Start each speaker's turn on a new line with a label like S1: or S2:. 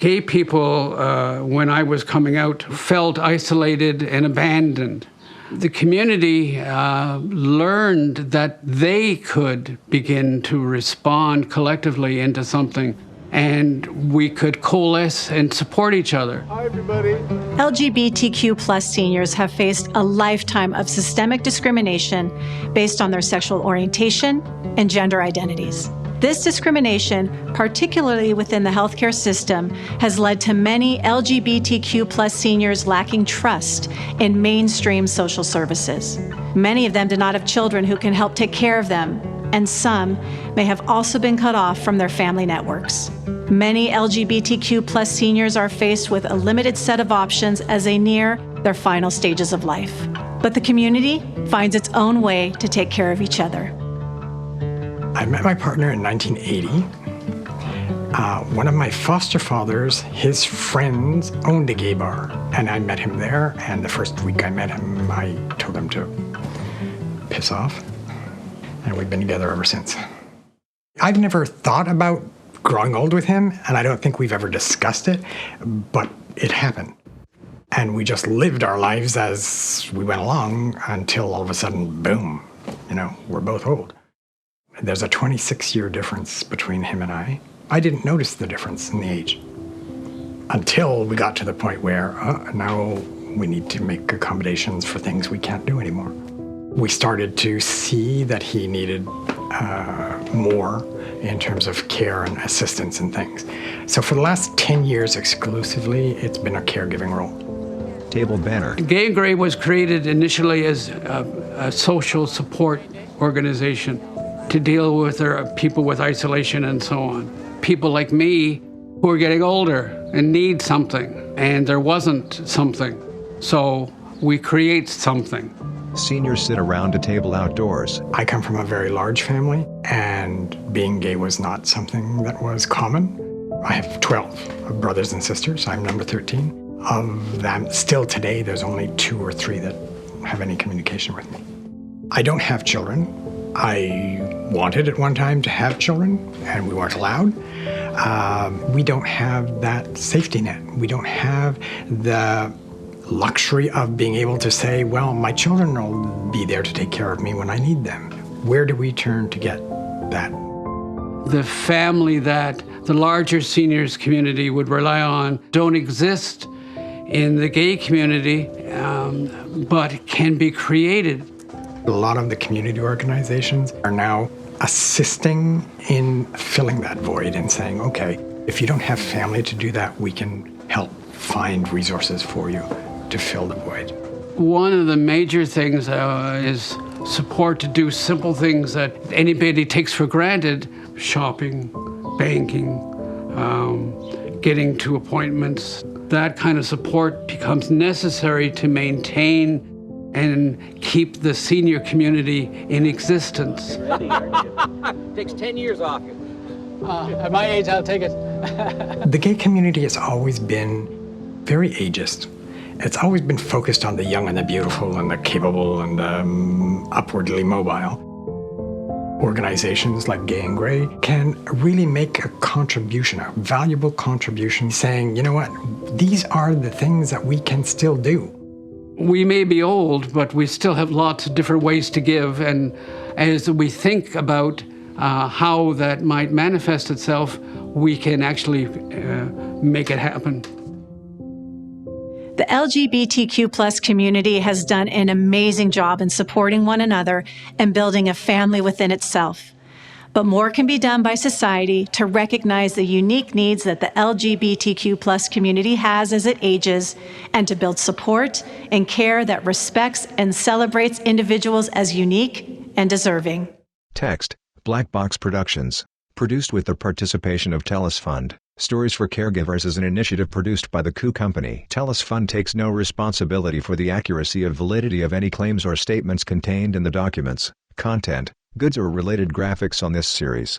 S1: Gay people, when I was coming out, felt isolated and abandoned. The community learned that they could begin to respond collectively into something, and we could coalesce and support each other.
S2: Hi, everybody.
S3: LGBTQ+ seniors have faced a lifetime of systemic discrimination based on their sexual orientation and gender identities. This discrimination, particularly within the healthcare system, has led to many LGBTQ+ seniors lacking trust in mainstream social services. Many of them do not have children who can help take care of them, and some may have also been cut off from their family networks. Many LGBTQ+ seniors are faced with a limited set of options as they near their final stages of life. But the community finds its own way to take care of each other.
S4: I met my partner in 1980. One of my foster fathers, his friends owned a gay bar, and I met him there, and the first week I met him, I told him to piss off, and we've been together ever since. I've never thought about growing old with him, and I don't think we've ever discussed it, but it happened. And we just lived our lives as we went along until all of a sudden, boom, we're both old. There's a 26-year difference between him and I. I didn't notice the difference in the age until we got to the point where now we need to make accommodations for things we can't do anymore. We started to see that he needed more in terms of care and assistance and things. So for the last 10 years exclusively, it's been a caregiving role.
S5: Table banner.
S1: Gay and Grey was created initially as a social support organization to deal with people with isolation and so on. People like me who are getting older and need something, and there wasn't something. So we create something.
S5: Seniors sit around a table outdoors.
S4: I come from a very large family, and being gay was not something that was common. I have 12 brothers and sisters. I'm number 13. Of them, still today, there's only 2 or 3 that have any communication with me. I don't have children. I wanted at one time to have children, and we weren't allowed. We don't have that safety net. We don't have the luxury of being able to say, well, my children will be there to take care of me when I need them. Where do we turn to get that?
S1: The family that the larger seniors community would rely on don't exist in the gay community, but can be created.
S4: A lot of the community organizations are now assisting in filling that void and saying, okay, if you don't have family to do that, we can help find resources for you to fill the void.
S1: One of the major things is support to do simple things that anybody takes for granted: shopping, banking, getting to appointments. That kind of support becomes necessary to maintain and keep the senior community in existence.
S6: Takes 10 years off you.
S1: At my age, I'll take it.
S4: The gay community has always been very ageist. It's always been focused on the young and the beautiful and the capable and the upwardly mobile. Organizations like Gay and Grey can really make a contribution, a valuable contribution, saying, you know what, these are the things that we can still do.
S1: We may be old, but we still have lots of different ways to give, and as we think about how that might manifest itself, we can actually make it happen.
S3: The LGBTQ+ community has done an amazing job in supporting one another and building a family within itself. But more can be done by society to recognize the unique needs that the LGBTQ+ community has as it ages, and to build support and care that respects and celebrates individuals as unique and deserving.
S5: Text, Black Box Productions. Produced with the participation of TELUS Fund. Stories for Caregivers is an initiative produced by the Coup Company. TELUS Fund takes no responsibility for the accuracy or validity of any claims or statements contained in the documents, content, goods or related graphics on this series.